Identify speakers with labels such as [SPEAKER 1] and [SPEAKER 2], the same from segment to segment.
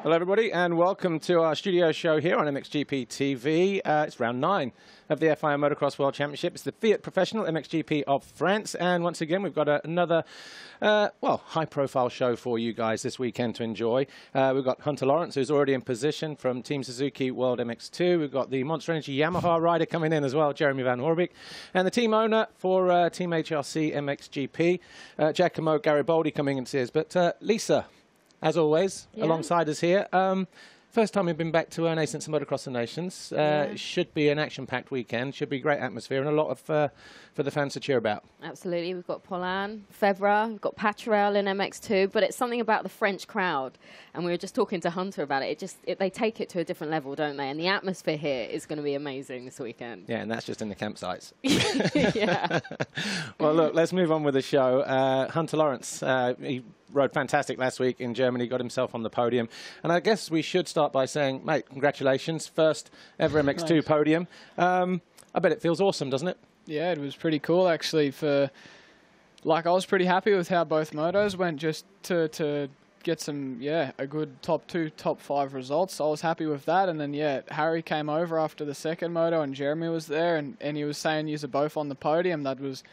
[SPEAKER 1] Hello, everybody, and welcome to our studio show here on MXGP TV. It's round 9 of the FIA Motocross World Championship. It's the FIAT Professional MXGP of France, and once again, we've got another, well, high-profile show for you guys this weekend to enjoy. We've got Hunter Lawrence, who's already in position from Team Suzuki World MX2. We've got the Monster Energy Yamaha rider coming in as well, Jeremy Van Horebeek, and the team owner for Team HRC MXGP, Giacomo Garibaldi, coming in series. But Lisa, as always, alongside us here. First time we've been back to Ernest since the Motocross of Nations. Should be an action-packed weekend. Should be great atmosphere and a lot of for the fans to cheer about.
[SPEAKER 2] Absolutely. We've got Polan, Febvre, we've got Patrel in MX2, but it's something about the French crowd. And we were just talking to Hunter about it. They take it to a different level, don't they? And the atmosphere here is going to be amazing this weekend. Yeah,
[SPEAKER 1] and that's just in the campsites.
[SPEAKER 2] Yeah.
[SPEAKER 1] Well, look, let's move on with the show. Hunter Lawrence, he rode fantastic last week in Germany, got himself on the podium. And I guess we should start by saying, mate, congratulations. First ever MX2 podium. I bet it feels awesome, doesn't it?
[SPEAKER 3] Yeah, it was pretty cool, actually. I was pretty happy with how both motos went, just to get some, a good top 2, top 5 results. So I was happy with that. And then, Harry came over after the second moto, and Jeremy was there, and he was saying you're both on the podium. That was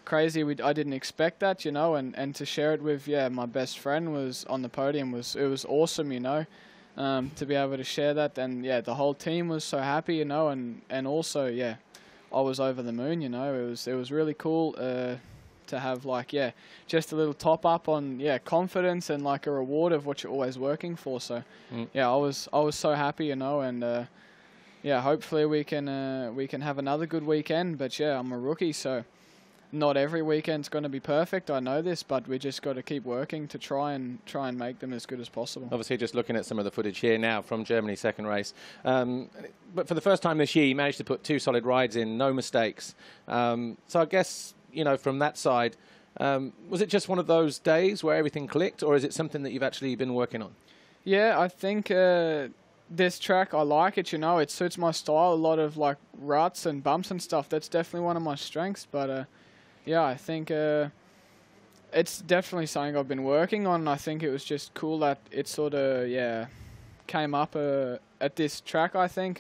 [SPEAKER 3] crazy. I didn't expect that, and to share it with my best friend was on the podium was awesome, to be able to share that. And the whole team was so happy, and also I was over the moon. It was really cool to have just a little top up on confidence and a reward of what you're always working for. So I was so happy, and hopefully we can have another good weekend. But I'm a rookie, so not every weekend's going to be perfect. I know this, but we just got to keep working to try and make them as good as possible.
[SPEAKER 1] Obviously, just looking at some of the footage here now from Germany's second race. But for the first time this year, you managed to put 2 solid rides in, no mistakes. So I guess, from that side, was it just one of those days where everything clicked, or is it something that you've actually been working on? Yeah,
[SPEAKER 3] I think this track, I like it, it suits my style. A lot of ruts and bumps and stuff. That's definitely one of my strengths, but I think it's definitely something I've been working on. I think it was just cool that it sort of, came up at this track, I think.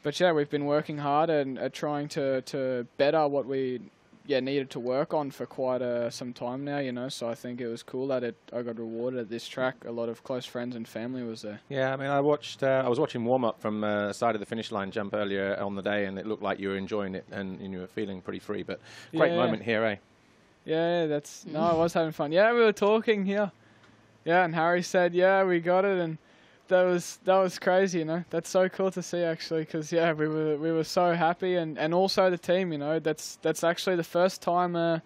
[SPEAKER 3] But we've been working hard and trying to better what we needed to work on for quite some time now, So I think it was cool that I got rewarded at this track. A lot of close friends and family was there.
[SPEAKER 1] Yeah, I mean, I was watching warm-up from the side of the finish line jump earlier on the day, and it looked like you were enjoying it and you were feeling pretty free. But great moment here, eh?
[SPEAKER 3] Yeah, I was having fun. Yeah, we were talking here. Yeah, and Harry said, we got it, and that was crazy, That's so cool to see, actually, because we were so happy, and also the team, That's actually the first time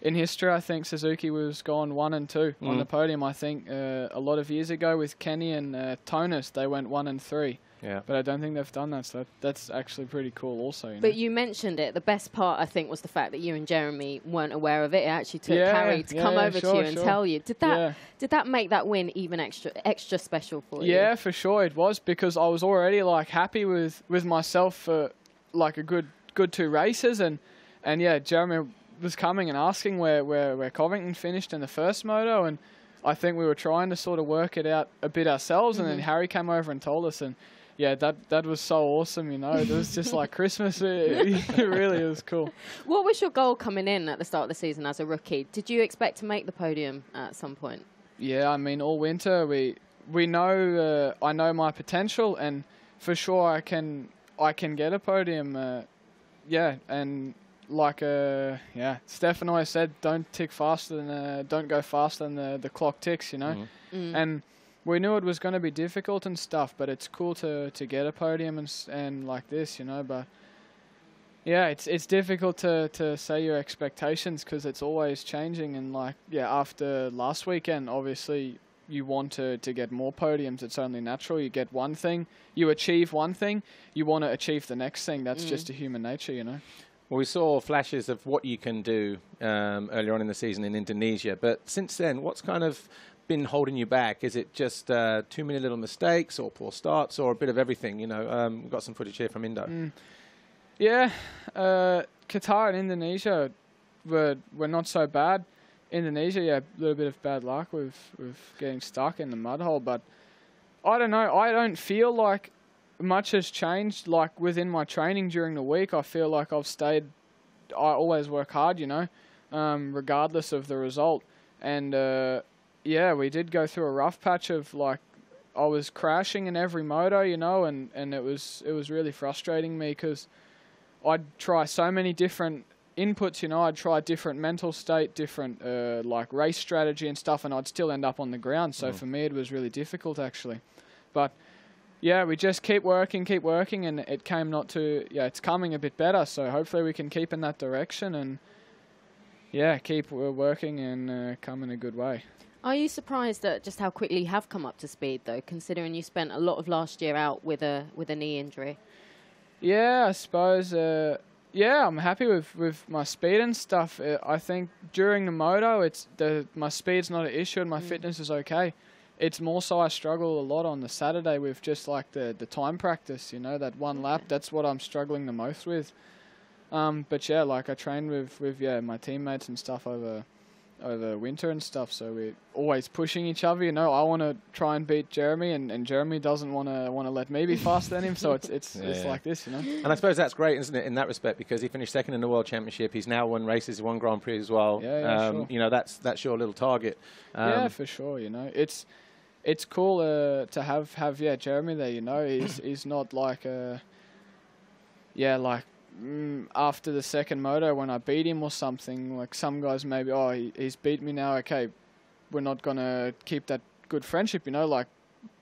[SPEAKER 3] in history, I think, Suzuki was gone 1 and 2 on the podium. I think a lot of years ago with Kenny and Tonus, they went 1 and 3. Yeah. But I don't think they've done that, so that's actually pretty cool also.
[SPEAKER 2] But you mentioned it. The best part, I think, was the fact that you and Jeremy weren't aware of it. It actually took Harry to come over to you and tell you. Did that make that win even extra special for you?
[SPEAKER 3] Yeah, for sure it was, because I was already happy with myself for a good 2 races, and Jeremy was coming and asking where Covington finished in the first moto, and I think we were trying to sort of work it out a bit ourselves, and then Harry came over and told us, and that was so awesome, It was just like Christmas. It really was cool.
[SPEAKER 2] What was your goal coming in at the start of the season as a rookie? Did you expect to make the podium at some point?
[SPEAKER 3] Yeah, I mean, all winter we know I know my potential, and for sure I can get a podium. And Steph and I said, don't go faster than the clock ticks, and we knew it was going to be difficult and stuff, but it's cool to get a podium and like this, But it's difficult to say your expectations, because it's always changing. And after last weekend, obviously you want to get more podiums. It's only natural. You get one thing, you achieve one thing, you want to achieve the next thing. That's just a human nature,
[SPEAKER 1] Well, we saw flashes of what you can do earlier on in the season in Indonesia, but since then, what's kind of been holding you back? Is it just too many little mistakes, or poor starts, or a bit of everything? We've got some footage here from Indo.
[SPEAKER 3] Qatar and Indonesia were not so bad. Indonesia, a little bit of bad luck with getting stuck in the mud hole, but I don't know. I don't feel like much has changed. Like within my training during the week, I feel like I've stayed. I always work hard, you know, regardless of the result. And yeah, we did go through a rough patch of like I was crashing in every moto, you know, and it was really frustrating me because I'd try so many different inputs, you know. I'd try different mental state, different like race strategy and stuff, and I'd still end up on the ground. So for me, it was really difficult actually. But yeah, we just keep working, and it came not to, yeah, it's coming a bit better. So hopefully we can keep in that direction and, yeah, keep working and come in a good way.
[SPEAKER 2] Are you surprised at just how quickly you have come up to speed, though, considering you spent a lot of last year out with a knee injury?
[SPEAKER 3] Yeah, I suppose, yeah, I'm happy with my speed and stuff. I think during the moto, my speed's not an issue and my fitness is okay. It's more so I struggle a lot on the Saturday with just like the time practice, you know, that one lap. That's what I'm struggling the most with. But yeah, like I trained with my teammates and stuff over winter and stuff. So we're always pushing each other. You know, I want to try and beat Jeremy, and Jeremy doesn't want to let me be faster than him. So it's like this, you know.
[SPEAKER 1] And I suppose that's great, isn't it, in that respect, because he finished second in the World Championship. He's now won races, won Grand Prix as well.
[SPEAKER 3] Sure.
[SPEAKER 1] You know, that's your little target.
[SPEAKER 3] Yeah, for sure. You know, it's cool to have Jeremy there. You know, he's not like after the second moto when I beat him or something. Like some guys maybe, oh, he's beat me now. Okay, we're not gonna keep that good friendship. You know, like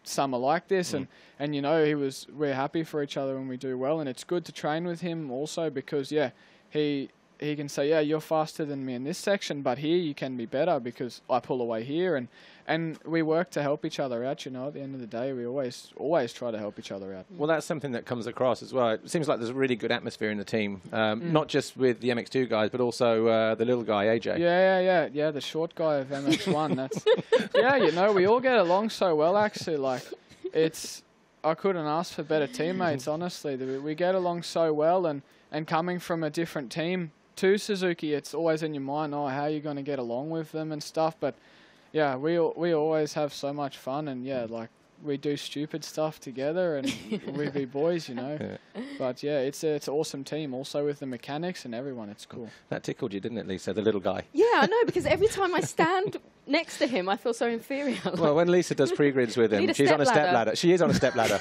[SPEAKER 3] some are like this, and you know we're happy for each other when we do well, and it's good to train with him also because he can say, yeah, you're faster than me in this section, but here you can be better because I pull away here, and we work to help each other out, you know. At the end of the day, we always try to help each other out.
[SPEAKER 1] Well, that's something that comes across as well. It seems like there's a really good atmosphere in the team, not just with the MX2 guys, but also the little guy, AJ.
[SPEAKER 3] Yeah, the short guy of MX1. That's yeah, you know, we all get along so well, actually. Like, I couldn't ask for better teammates, honestly. We get along so well, and coming from a different team to Suzuki, it's always in your mind, oh, how are you going to get along with them and stuff. But yeah, we always have so much fun, and yeah, like we do stupid stuff together, and we be boys, you know. Yeah. But yeah, it's an awesome team, also with the mechanics and everyone. It's cool. That
[SPEAKER 1] tickled you, didn't it, Lisa, the little guy?
[SPEAKER 2] Yeah, I know, because every time I stand next to him, I feel so inferior.
[SPEAKER 1] Well, when Lisa does pre-grids with him, she's on a step ladder. She is on a step ladder.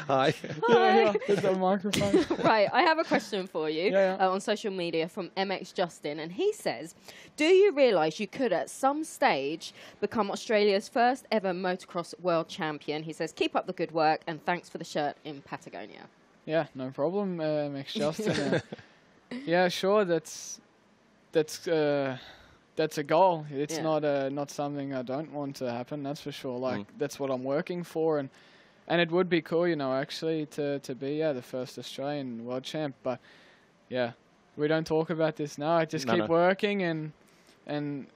[SPEAKER 1] Hi.
[SPEAKER 3] Yeah, there's a microphone.
[SPEAKER 2] Right, I have a question for you on social media from MX Justin, and he says, do you realise you could at some stage become Australia's first ever motocross world champion? He says, keep up the good work and thanks for the shirt in Patagonia.
[SPEAKER 3] Yeah, no problem, MX Justin. Yeah, sure, that's a goal. It's not something I don't want to happen, that's for sure. Like, that's what I'm working for, and it would be cool, you know, actually, to be the first Australian world champ. But yeah, we don't talk about this now. I just keep working and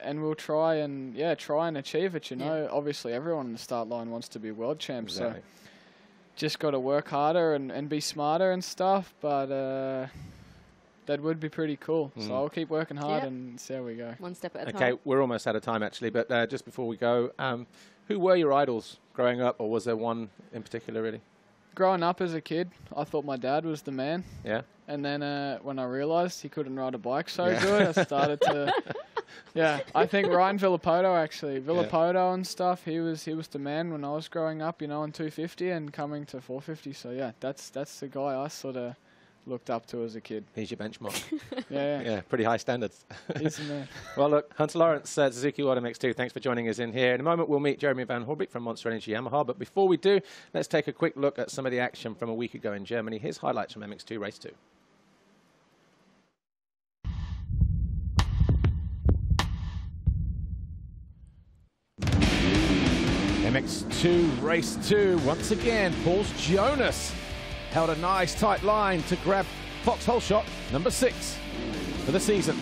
[SPEAKER 3] we'll try and achieve it, you know. Obviously everyone on the start line wants to be world champ, so just got to work harder and be smarter and stuff, but that would be pretty cool. So I'll keep working hard and see how we go.
[SPEAKER 2] One step at a time.
[SPEAKER 1] Okay, we're almost out of time actually, but just before we go, who were your idols growing up, or was there one in particular really?
[SPEAKER 3] Growing up as a kid, I thought my dad was the man.
[SPEAKER 1] Yeah. And
[SPEAKER 3] then when I realised he couldn't ride a bike so good, I started to... Yeah, I think Ryan Villapoto actually. Villapoto and stuff, he was the man when I was growing up, you know, on 250 and coming to 450. So yeah, that's the guy I sort of looked up to as a kid.
[SPEAKER 1] He's your benchmark.
[SPEAKER 3] Yeah,
[SPEAKER 1] pretty high standards.
[SPEAKER 3] He's the man.
[SPEAKER 1] Well, look, Hunter Lawrence, Suzuki World MX2, thanks for joining us in here. In a moment, we'll meet Jeremy Van Horebeek from Monster Energy Yamaha. But before we do, let's take a quick look at some of the action from a week ago in Germany. Here's highlights from MX2 Race 2. MX2 Race 2, once again, Paul Jonas held a nice tight line to grab Fox Holshot, number 6 for the season.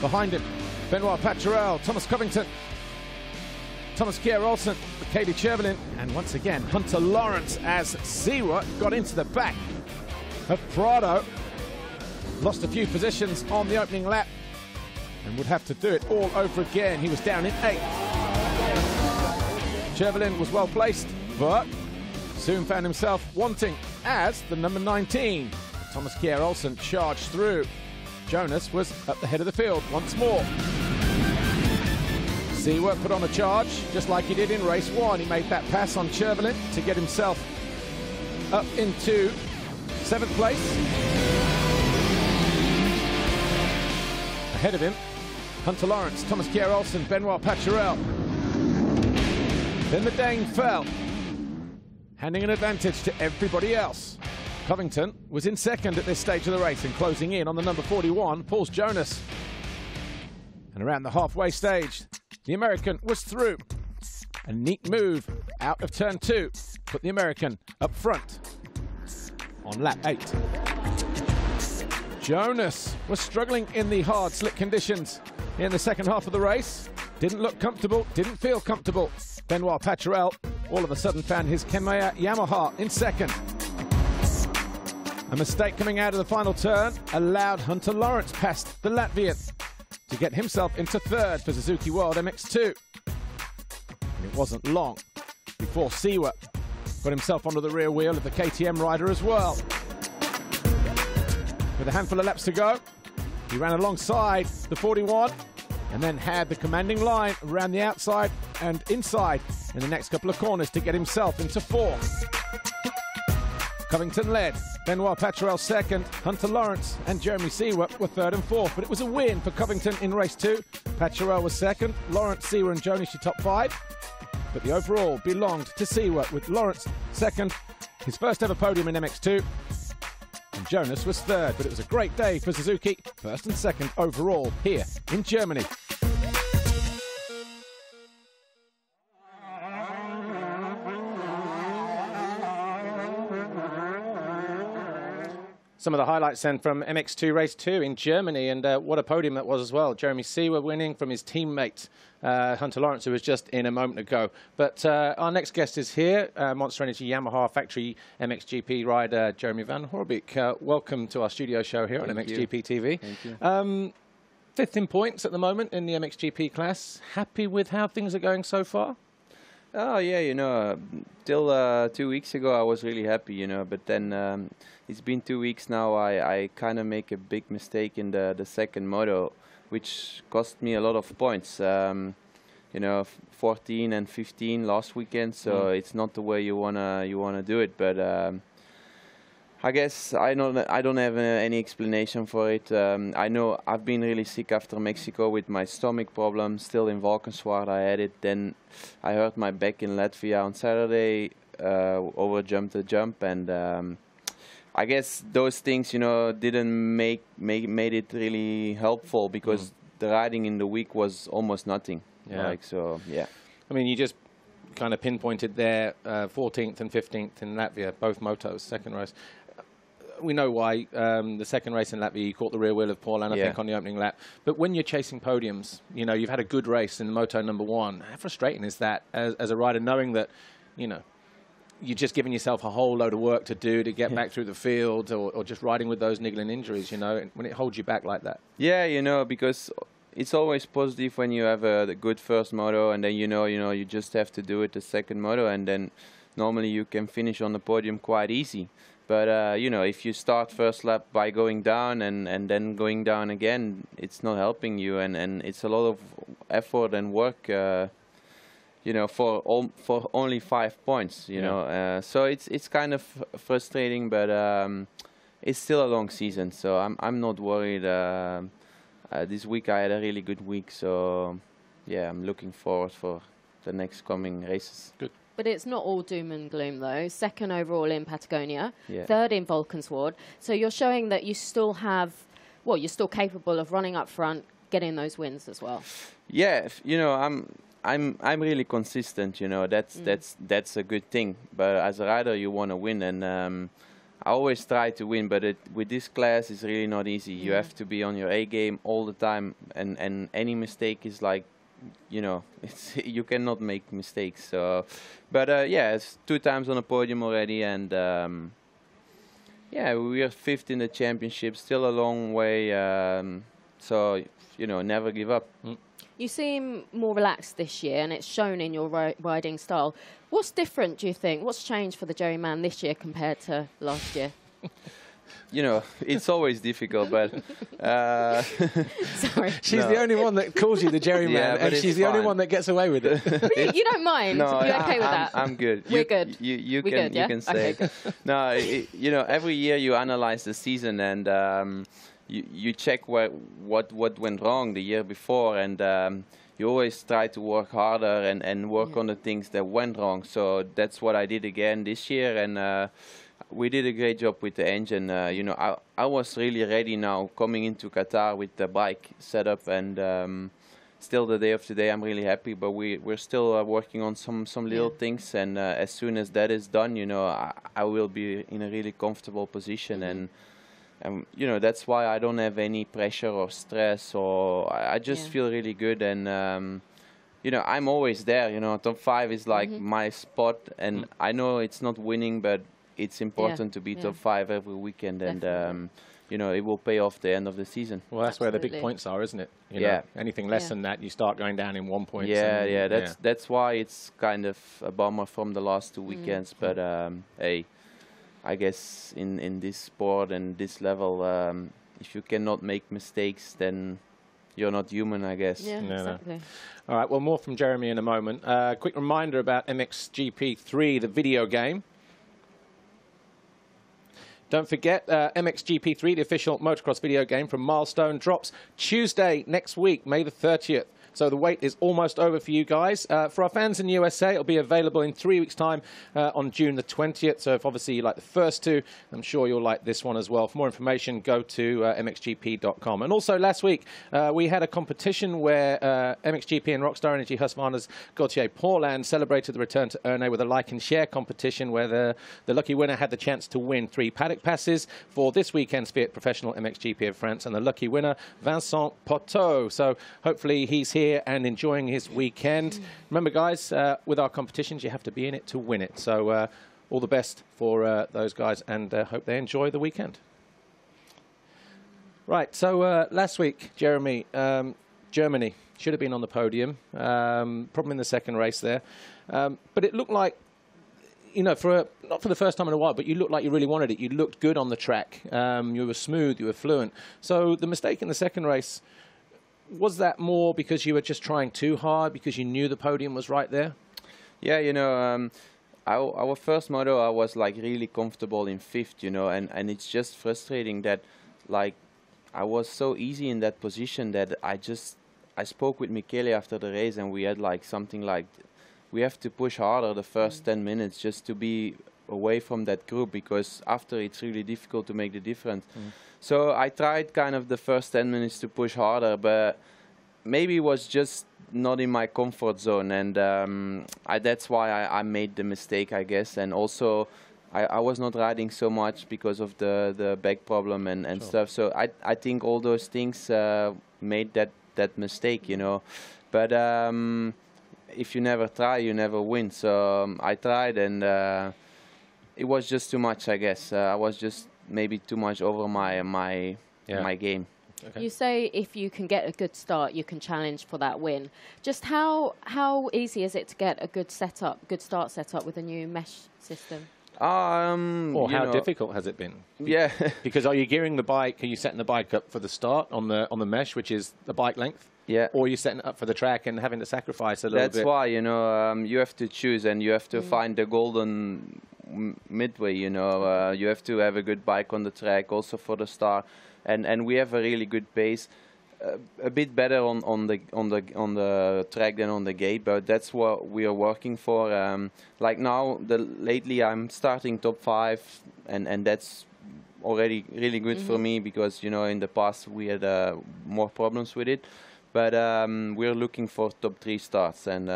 [SPEAKER 1] Behind him, Benoit Paturel, Thomas Covington, Thomas Kjær-Olsen, Katie Chervelin, and once again, Hunter Lawrence as Zero got into the back of Prado. Lost a few positions on the opening lap and would have to do it all over again. He was down in 8th. Chervelin was well placed, but soon found himself wanting as the number 19. Thomas Kjær Olsen charged through. Jonas was at the head of the field once more. Siewert put on a charge, just like he did in race 1. He made that pass on Chervelin to get himself up into 7th place. Ahead of him, Hunter Lawrence, Thomas Kjær Olsen, Benoit Paturel. Then the Dane fell, handing an advantage to everybody else. Covington was in 2nd at this stage of the race and closing in on the number 41, Pauls Jonas. And around the halfway stage, the American was through. A neat move out of turn 2 put the American up front on lap 8. Jonas was struggling in the hard, slick conditions in the second half of the race. Didn't look comfortable, didn't feel comfortable. Benoit Paturel all of a sudden found his Kenmeier Yamaha in 2nd. A mistake coming out of the final turn allowed Hunter Lawrence past the Latvian to get himself into 3rd for Suzuki World MX2. And it wasn't long before Siewert got himself onto the rear wheel of the KTM rider as well. With a handful of laps to go, he ran alongside the 41 and then had the commanding line around the outside and inside in the next couple of corners to get himself into 4th. Covington led, Benoit Paturel 2nd, Hunter Lawrence and Jeremy Siewert were 3rd and 4th, but it was a win for Covington in race 2. Paturel was 2nd, Lawrence, Siewert and Jonas top 5, but the overall belonged to Siewert with Lawrence 2nd, his first ever podium in MX2, and Jonas was 3rd, but it was a great day for Suzuki, 1st and 2nd overall here in Germany. Some of the highlights then from MX2 Race 2 in Germany, and what a podium that was as well. Jeremy Siewert winning from his teammate Hunter Lawrence, who was just in a moment ago. But our next guest is here, Monster Energy Yamaha factory MXGP rider Jeremy Van Horebeek. Welcome to our studio show here on MXGP TV.
[SPEAKER 4] Thank you.
[SPEAKER 1] 5th in points at the moment in the MXGP class. Happy with how things are going so far?
[SPEAKER 4] Oh yeah, you know, till 2 weeks ago I was really happy, you know, but then it's been 2 weeks now. I kind of make a big mistake in the second moto, which cost me a lot of points. You know, 14 and 15 last weekend, so it's not the way you wanna do it. But I guess I don't have any explanation for it. I know I've been really sick after Mexico with my stomach problem. Still in Valkenswaard I had it. Then I hurt my back in Latvia on Saturday. Overjumped the jump, and I guess those things, you know, didn't made it really helpful because the riding in the week was almost nothing.
[SPEAKER 1] Yeah.
[SPEAKER 4] Like, so yeah.
[SPEAKER 1] I mean, you just kind of pinpointed there 14th and 15th in Latvia, both motos, second race. We know why. The second race in Latvia, you caught the rear wheel of Paul, and I think on the opening lap. But when you're chasing podiums, you know, you've had a good race in the moto number 1. How frustrating is that as a rider, knowing that, you know, you're just giving yourself a whole load of work to do to get back through the field, or just riding with those niggling injuries, you know, when it holds you back like that?
[SPEAKER 4] Yeah, you know, because it's always positive when you have a good first moto, and then you know, you just have to do it the second moto, and then normally you can finish on the podium quite easy. But, you know, if you start first lap by going down and then going down again, it's not helping you, and it's a lot of effort and work, you know, for only 5 points, you know. So it's kind of frustrating, but it's still a long season, so I'm not worried. This week I had a really good week, so yeah, I'm looking forward for the next coming races.
[SPEAKER 1] Good.
[SPEAKER 2] But it's not all doom and gloom, though. 2nd overall in Patagonia, 3rd in Valkenswaard. So you're showing that you still have, well, you're still capable of running up front, getting those wins as well.
[SPEAKER 4] Yeah, you know, I'm really consistent. You know, that's a good thing. But as a rider, you want to win, and I always try to win. But with this class, it's really not easy. You have to be on your A game all the time, and any mistake is like, you know, you cannot make mistakes. So, but yeah, it's 2 times on the podium already, and yeah, we are 5th in the championship. Still a long way So, you know, never give up.
[SPEAKER 2] You seem more relaxed this year, and it's shown in your riding style. What's different, do you think? What's changed for the Jerry Man this year compared to last year?
[SPEAKER 4] You know, it's always difficult, but...
[SPEAKER 2] Sorry.
[SPEAKER 1] She's the only one that calls you the Jerry Man, and she's the only one that gets away with it.
[SPEAKER 2] You don't mind?
[SPEAKER 4] No,
[SPEAKER 2] You're okay with that?
[SPEAKER 4] I'm good.
[SPEAKER 2] We're good.
[SPEAKER 4] You
[SPEAKER 2] We're
[SPEAKER 4] can,
[SPEAKER 2] good, yeah?
[SPEAKER 4] you can say.
[SPEAKER 2] Okay,
[SPEAKER 4] No, you know, every year you analyze the season and you check what went wrong the year before, and you always try to work harder and work on the things that went wrong. So that's what I did again this year, and we did a great job with the engine. You know, I was really ready now coming into Qatar with the bike setup, and still the day of today I'm really happy. But we're still working on some little things, and as soon as that is done, you know, I will be in a really comfortable position, and you know, that's why I don't have any pressure or stress, or I just feel really good, and you know, I'm always there. You know, top 5 is like my spot, and I know it's not winning, but it's important to be top 5 every weekend, and you know, it will pay off the end of the season.
[SPEAKER 1] Well, that's where the big points are, isn't it? You know, anything less than that, you start going down in 1 point.
[SPEAKER 4] That's why it's kind of a bummer from the last 2 weekends, but hey, I guess in this sport and this level, if you cannot make mistakes, then you're not human, I guess.
[SPEAKER 2] Yeah, exactly.
[SPEAKER 1] All right, well, more from Jeremy in a moment. Quick reminder about MXGP 3, the video game. Don't forget, MXGP 3, the official motocross video game from Milestone, drops Tuesday next week, May the 30th. So the wait is almost over for you guys. For our fans in the USA, it'll be available in 3 weeks' time on June the 20th. So if obviously you like the first two, I'm sure you'll like this one as well. For more information, go to mxgp.com. And also last week, we had a competition where MXGP and Rockstar Energy Husqvarna's Gauthier Paulin celebrated the return to Ernée with a like and share competition where the lucky winner had the chance to win 3 paddock passes for this weekend's FIAT Professional MXGP of France, and the lucky winner, Vincent Poteau. So hopefully he's here and enjoying his weekend. Remember, guys, with our competitions, you have to be in it to win it. So all the best for those guys, and hope they enjoy the weekend. Right, so last week, Jeremy, Germany should have been on the podium. Problem in the second race there. But it looked like, you know, not for the first time in a while, but you looked like you really wanted it. You looked good on the track. You were smooth, you were fluent. So the mistake in the second race, was that more because you were just trying too hard, because you knew the podium was right there?
[SPEAKER 4] Yeah, you know, our first moto, I was like really comfortable in 5th, you know, and it's just frustrating that, like, I was so easy in that position that I spoke with Michele after the race, and we had like something like, we have to push harder the first 10 minutes just to be away from that group, because after it's really difficult to make the difference. So I tried kind of the first 10 minutes to push harder, but maybe it was just not in my comfort zone, and that's why I made the mistake, I guess. And also I was not riding so much because of the back problem and stuff. So I think all those things made that mistake, you know. But if you never try, you never win. So I tried, and it was just too much, I guess. I was just maybe too much over my game.
[SPEAKER 2] Okay. You say if you can get a good start, you can challenge for that win. Just how easy is it to get a good start setup with a new mesh system?
[SPEAKER 1] Or how difficult has it been?
[SPEAKER 4] Yeah.
[SPEAKER 1] Because are you gearing the bike, are you setting the bike up for the start on the mesh, which is the bike length?
[SPEAKER 4] Yeah.
[SPEAKER 1] Or are you setting it up for the track and having to sacrifice a little bit?
[SPEAKER 4] That's why, you know, you have to choose, and you have to find the golden midway, you know. You have to have a good bike on the track also for the start, and we have a really good pace, a bit better on the track than on the gate, but that's what we are working for. Like now, lately I'm starting top 5, and that's already really good for me, because, you know, in the past we had more problems with it, but we're looking for top 3 starts, and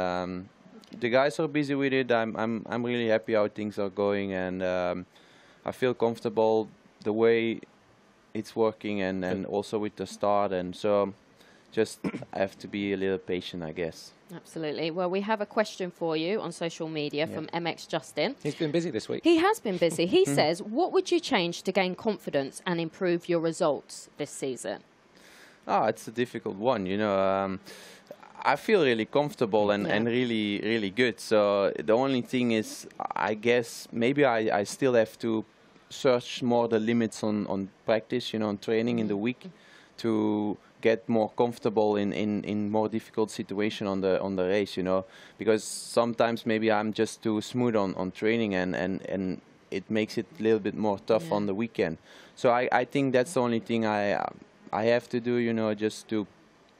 [SPEAKER 4] the guys are busy with it. I'm really happy how things are going, and I feel comfortable the way it's working, and also with the start, and so just have to be a little patient, I guess.
[SPEAKER 2] Absolutely. Well, we have a question for you on social media from MX Justin.
[SPEAKER 1] He's been busy this week.
[SPEAKER 2] He has been busy. He says, what would you change to gain confidence and improve your results this season?
[SPEAKER 4] Oh, it's a difficult one, you know. I feel really comfortable and really, really good. So the only thing is, I guess, maybe I still have to search more the limits on practice, you know, on training in the week to get more comfortable in more difficult situation on the race, you know, because sometimes maybe I'm just too smooth on training and it makes it a little bit more tough on the weekend. So I think that's the only thing I have to do, you know, just to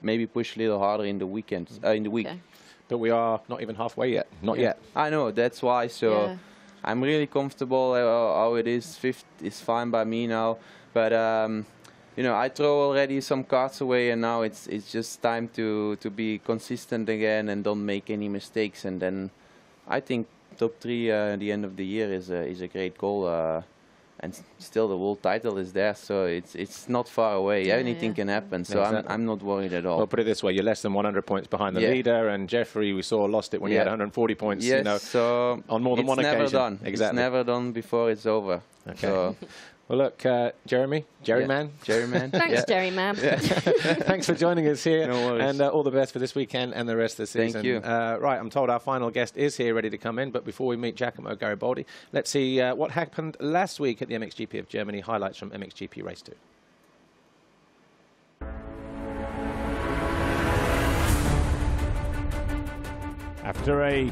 [SPEAKER 4] maybe push a little harder in the weekends, in the week.
[SPEAKER 2] Okay.
[SPEAKER 1] But we are not even halfway yet. Not yet.
[SPEAKER 4] I know, that's why. So I'm really comfortable how it is. Fifth is fine by me now. But you know, I throw already some cards away, and now it's just time to be consistent again and don't make any mistakes. And then I think top 3 at the end of the year is a great goal. And still the world title is there, so it's not far away. Anything can happen, so I'm not worried at all.
[SPEAKER 1] Well, put it this way, you're less than 100 points behind the leader, and Jeffrey, we saw, lost it when he had 140 points,
[SPEAKER 4] yes,
[SPEAKER 1] you know,
[SPEAKER 4] so
[SPEAKER 1] on more than one occasion.
[SPEAKER 4] It's never done.
[SPEAKER 1] Exactly.
[SPEAKER 4] It's never done before it's over.
[SPEAKER 1] Okay.
[SPEAKER 4] So
[SPEAKER 1] well, look, Jeremy Man.
[SPEAKER 4] Jerry Man.
[SPEAKER 2] Thanks, Jerry Man.
[SPEAKER 1] Thanks for joining us here.
[SPEAKER 4] No worries.
[SPEAKER 1] And all the best for this weekend and the rest of the season.
[SPEAKER 4] Thank you.
[SPEAKER 1] Right, I'm told our final guest is here ready to come in, but before we meet Giacomo Garibaldi, let's see what happened last week at the MXGP of Germany. Highlights from MXGP Race 2.
[SPEAKER 5] After a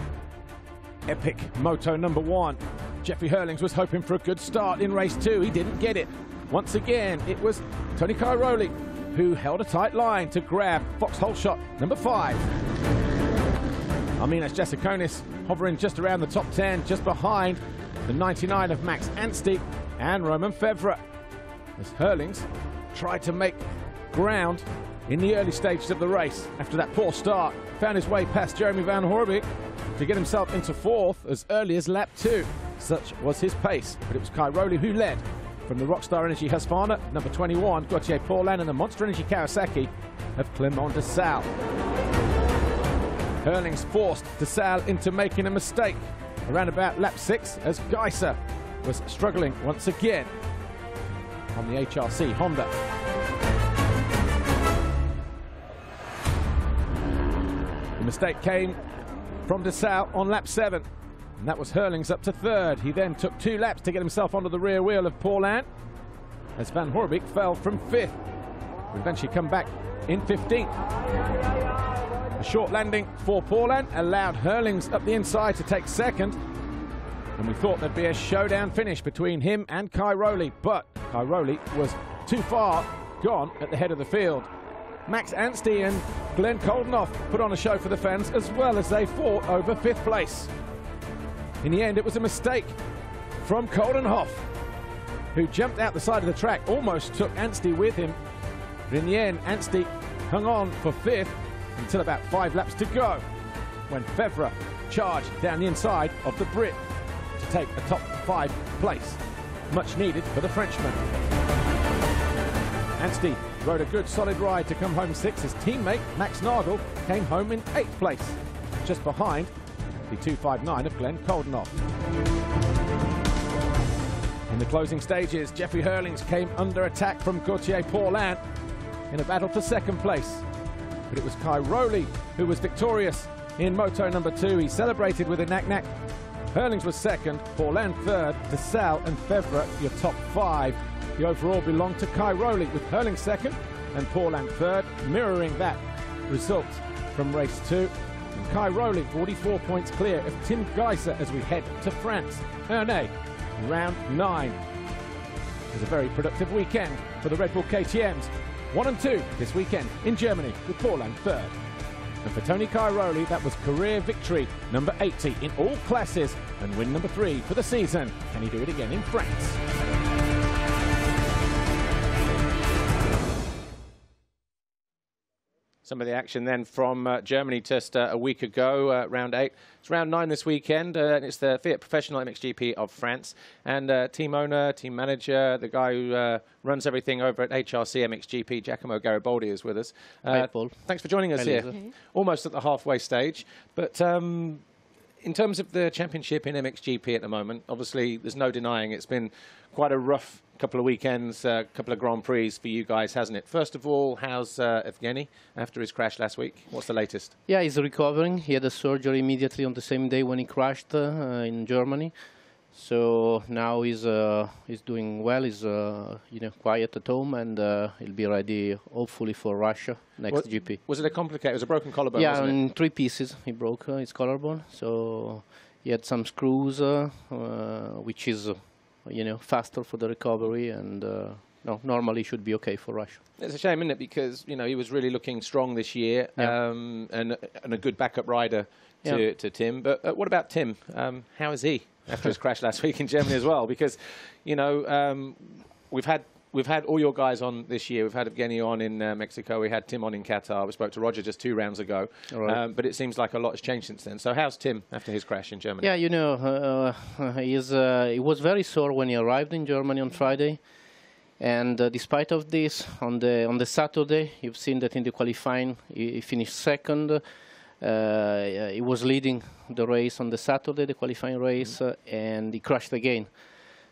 [SPEAKER 5] epic moto #1, Jeffrey Hurlings was hoping for a good start in race 2. He didn't get it. Once again, it was Tony Cairoli who held a tight line to grab foxhole shot #5. Arminas Jasikonis hovering just around the top 10, just behind the 99 of Max Anstey and Roman Fevre, as Hurlings tried to make ground in the early stages of the race. After that poor start, found his way past Jeremy Van Horebeek to get himself into 4th as early as lap 2. Such was his pace, but it was Cairoli who led from the Rockstar Energy Husqvarna, #21, Gauthier Paulin, and the Monster Energy Kawasaki of Clement de Salle. Hurlings forced de Salle into making a mistake around about lap 6 as Geiser was struggling once again on the HRC Honda. The mistake came from de Salle on lap 7. And that was Hurlings up to 3rd. He then took 2 laps to get himself onto the rear wheel of Paulin, as Van Horebeek fell from 5th. Would eventually come back in 15th. A short landing for Paulin allowed Hurlings up the inside to take 2nd. And we thought there'd be a showdown finish between him and Cairoli, but Cairoli was too far gone at the head of the field. Max Anstey and Glenn Koldenoff put on a show for the fans, as well as they fought over 5th place. In the end, it was a mistake from Koldenoff, who jumped out the side of the track, almost took Anstey with him. But in the end, Anstey hung on for 5th until about 5 laps to go, when Fevre charged down the inside of the Brit to take a top 5 place. Much needed for the Frenchman. Anstey rode a good solid ride to come home 6th. His teammate, Max Nagel, came home in 8th place, just behind the 259 of Glenn Koldenoff. In the closing stages, Jeffrey Hurlings came under attack from Gauthier Paulin in a battle for 2nd place. But it was Cairoli who was victorious in moto #2. He celebrated with a knack-knack. Hurlings was 2nd, Paulin 3rd, de Salle and Fevre your top 5. The overall belonged to Cairoli, with Hurlings 2nd and Paulin 3rd, mirroring that result from race 2. And Cairoli 44 points clear of Tim Geiser as we head to France. Ernée, round 9. It was a very productive weekend for the Red Bull KTMs. 1 and 2 this weekend in Germany, with Paulin 3rd. And for Tony Cairoli, that was career victory #80 in all classes and win #3 for the season. Can he do it again in France?
[SPEAKER 1] Some of the action then from Germany just a week ago, round 8. It's round 9 this weekend, and it's the FIAT Professional MXGP of France. And team owner, team manager, the guy who runs everything over at HRC MXGP, Giacomo Garibaldi, is with us. Thanks for joining us here. Almost at the halfway stage. But In terms of the championship in MXGP at the moment, obviously there's no denying it's been quite a rough couple of weekends, a couple of Grand Prix for you guys, hasn't it? First of all, how's Evgeny after his crash last week? What's the latest?
[SPEAKER 6] Yeah, he's recovering. He had a surgery immediately on the same day when he crashed in Germany. So now he's doing well. He's quiet at home, and he'll be ready hopefully for Russia next GP.
[SPEAKER 1] Was it a complicated? It was a broken collarbone.
[SPEAKER 6] Yeah,
[SPEAKER 1] wasn't
[SPEAKER 6] in
[SPEAKER 1] it?
[SPEAKER 6] 3 pieces he broke his collarbone. So he had some screws, which is faster for the recovery, and no, normally should be okay for Russia.
[SPEAKER 1] It's a shame, isn't it? Because he was really looking strong this year, and a good backup rider to Tim. But what about Tim? How is he after his crash last week in Germany as well? Because we've had all your guys on this year. We've had Evgeny on in Mexico. We had Tim on in Qatar. We spoke to Roger just 2 rounds ago. Right. But it seems like a lot has changed since then. So how's Tim after his crash in Germany?
[SPEAKER 6] Yeah, he was very sore when he arrived in Germany on Friday. And despite of this, on the Saturday, you've seen that in the qualifying he finished second. He was leading the race on the Saturday, the qualifying race, and he crashed again.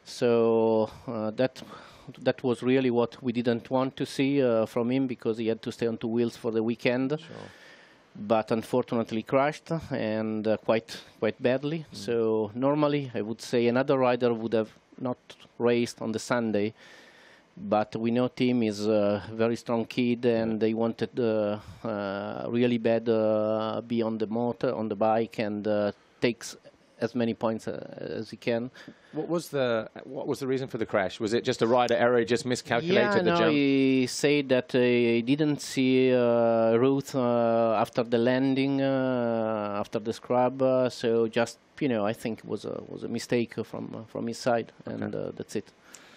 [SPEAKER 6] So that was really what we didn't want to see from him, because he had to stay on 2 wheels for the weekend. Sure. But unfortunately crashed, and quite badly. So normally I would say another rider would have not raced on the Sunday. But we know Tim is a very strong kid, and they wanted really bad be on the motor, on the bike, and takes as many points as he can.
[SPEAKER 1] What was the reason for the crash? Was it just a rider error? He just miscalculated the jump?
[SPEAKER 6] He said that he didn't see Ruth after the landing, after the scrub. So just I think it was a mistake from his side, and that's it.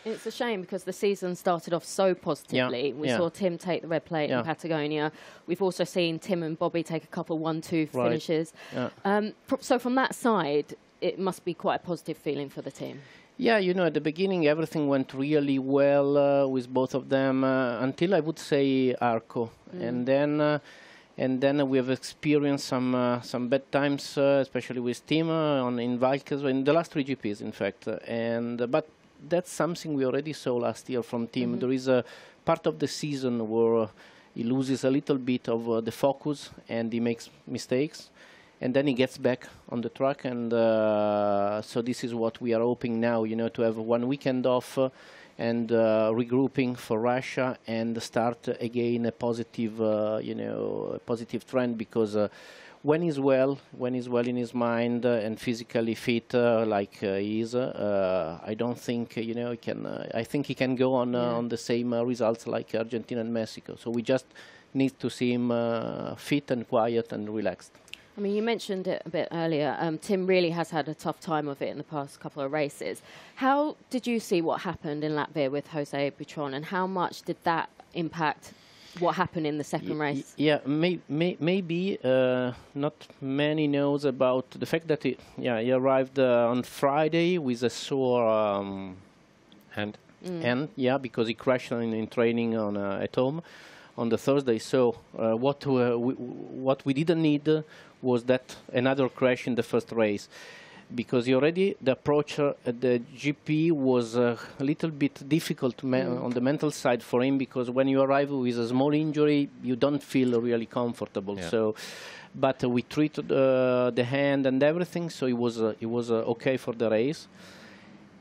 [SPEAKER 2] It's a shame because the season started off so positively. We saw Tim take the red plate in Patagonia. We've also seen Tim and Bobby take a couple 1-2 finishes. Yeah. So from that side, it must be quite a positive feeling for the team.
[SPEAKER 6] Yeah, at the beginning everything went really well with both of them until I would say Arco, and then we have experienced some bad times, especially with Tim in Valkes in the last 3 GPs, in fact, but. That's something we already saw last year from Tim. There is a part of the season where he loses a little bit of the focus and he makes mistakes, and then he gets back on the track. And so this is what we are hoping now, to have 1 weekend off and regrouping for Russia and start again a positive, positive trend, because when he's well in his mind and physically fit like he is, I don't think he can. I think he can go on the same results like Argentina and Mexico. So we just need to see him fit and quiet and relaxed.
[SPEAKER 2] I mean, you mentioned it a bit earlier. Tim really has had a tough time of it in the past couple of races. How did you see what happened in Latvia with Jose Butron, and how much did that impact what happened in the second race?
[SPEAKER 6] Yeah, maybe not many knows about the fact that he arrived on Friday with a sore hand. And because he crashed in training at home on the Thursday. So what we didn't need was that another crash in the first race, because the approach at the GP was a little bit difficult on the mental side for him, because when you arrive with a small injury, you don't feel really comfortable. Yeah. So, but we treated the hand and everything, so it was okay for the race.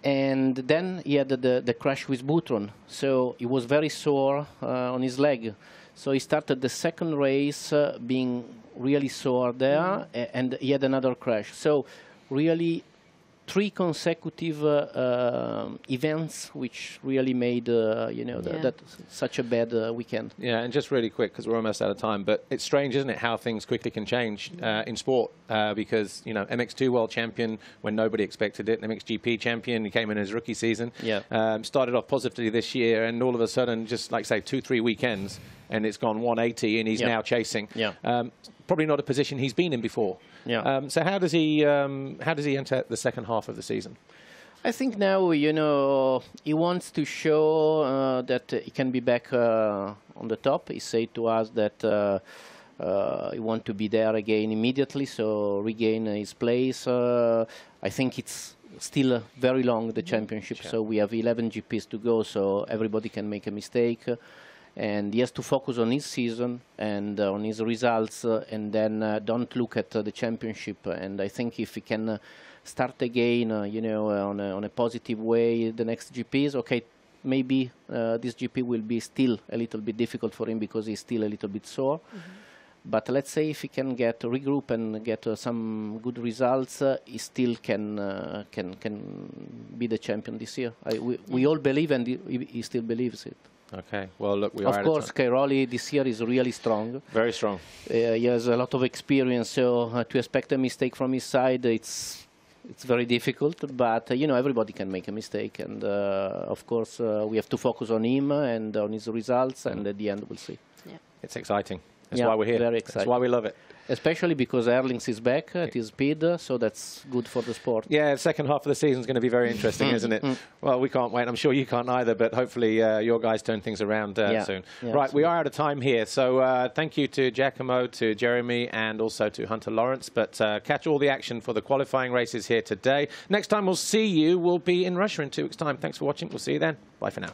[SPEAKER 6] And then he had the crash with Butron, so he was very sore on his leg. So he started the second race being really sore there, and he had another crash. So really 3 consecutive events, which really made that such a bad weekend. Yeah,
[SPEAKER 1] and just really quick, because we're almost out of time, but it's strange, isn't it, how things quickly can change in sport, because MX2 world champion when nobody expected it, MXGP champion, he came in his rookie season, started off positively this year, and all of a sudden, just like say 2-3 weekends, and it's gone 180, and he's now chasing. Probably not a position he's been in before. So how does he enter the second half of the season?
[SPEAKER 6] I think now he wants to show that he can be back on the top. He said to us that He want to be there again immediately, so regain his place. I think it's still very long, the championship, so we have 11 GPs to go, so everybody can make a mistake. And he has to focus on his season and on his results, and then don't look at the championship. And I think if he can start again, you know, on a positive way, the next GPs, okay, maybe this GP will be still a little bit difficult for him because he's still a little bit sore. But let's say if he can get regroup and get some good results, he still can be the champion this year. We all believe, and he still believes it.
[SPEAKER 1] Okay. Well, look, we are.
[SPEAKER 6] Of course, Cairoli this year is really strong.
[SPEAKER 1] Very strong.
[SPEAKER 6] He has a lot of experience, so to expect a mistake from his side, it's very difficult. But you know, everybody can make a mistake, and of course, we have to focus on him and on his results, and at the end, we'll see.
[SPEAKER 2] Yeah.
[SPEAKER 1] It's exciting. That's why we're here.
[SPEAKER 6] Very exciting.
[SPEAKER 1] That's why we love it.
[SPEAKER 6] Especially because Erlings is back at his speed, so that's good for the sport.
[SPEAKER 1] Yeah, the second half of the season is going to be very interesting, isn't it? Well, we can't wait. I'm sure you can't either, but hopefully your guys turn things around soon.
[SPEAKER 6] Yeah,
[SPEAKER 1] right,
[SPEAKER 6] absolutely.
[SPEAKER 1] we are out of time here. So thank you to Giacomo, to Jeremy, and also to Hunter Lawrence. But catch all the action for the qualifying races here today. Next time we'll see you, we'll be in Russia in 2 weeks' time. Thanks for watching. We'll see you then. Bye for now.